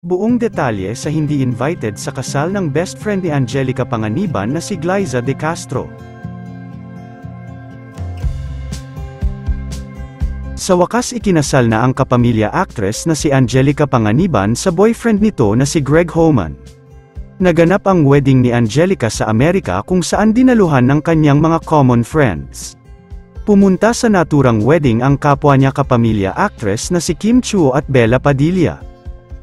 Buong detalye sa hindi invited sa kasal ng best friend ni Angelica Panganiban na si Glyza De Castro. Sa wakas ikinasal na ang kapamilya actress na si Angelica Panganiban sa boyfriend nito na si Greg Homan. Naganap ang wedding ni Angelica sa Amerika kung saan dinaluhan ng kanyang mga common friends. Pumunta sa naturang wedding ang kapwa niya kapamilya actress na si Kim Chiu at Bella Padilla.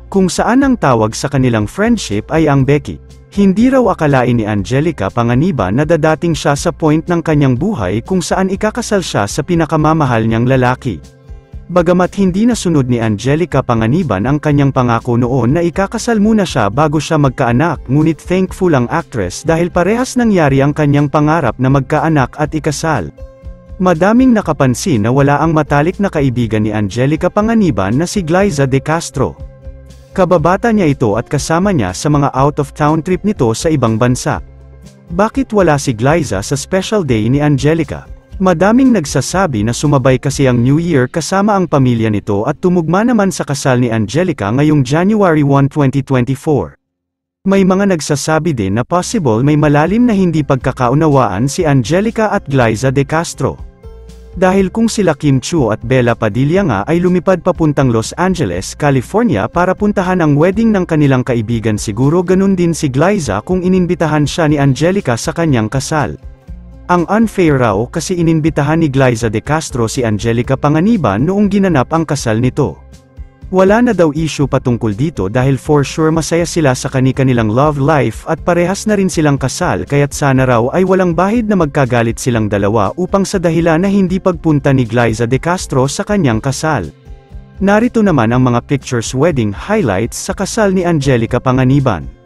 Kung saan ang tawag sa kanilang friendship ay ang Becky. Hindi raw akalain ni Angelica Panganiban na dadating siya sa point ng kanyang buhay kung saan ikakasal siya sa pinakamamahal niyang lalaki. Bagamat hindi nasunod ni Angelica Panganiban ang kanyang pangako noon na ikakasal muna siya bago siya magkaanak, ngunit thankful ang actress dahil parehas nangyari ang kanyang pangarap na magkaanak at ikasal. Madaming nakapansin na wala ang matalik na kaibigan ni Angelica Panganiban na si Glyza De Castro. Kababata niya ito at kasama niya sa mga out-of-town trip nito sa ibang bansa. Bakit wala si Glyza sa special day ni Angelica? Madaming nagsasabi na sumabay kasi ang New Year kasama ang pamilya nito at tumugma naman sa kasal ni Angelica ngayong January 1, 2024. May mga nagsasabi din na possible may malalim na hindi pagkakaunawaan si Angelica at Glyza De Castro. Dahil kung sila Kim Chiu at Bella Padilla nga ay lumipad papuntang Los Angeles, California para puntahan ang wedding ng kanilang kaibigan, siguro ganun din si Glyza kung ininbitahan siya ni Angelica sa kanyang kasal. Ang unfair raw kasi ininbitahan ni Glyza De Castro si Angelica Panganiban noong ginanap ang kasal nito. Wala na daw issue patungkol dito dahil for sure masaya sila sa kani-kanilang love life at parehas na rin silang kasal, kaya't sana raw ay walang bahid na magkagalit silang dalawa upang sa dahilan na hindi pagpunta ni Glyza De Castro sa kanyang kasal. Narito naman ang mga pictures wedding highlights sa kasal ni Angelica Panganiban.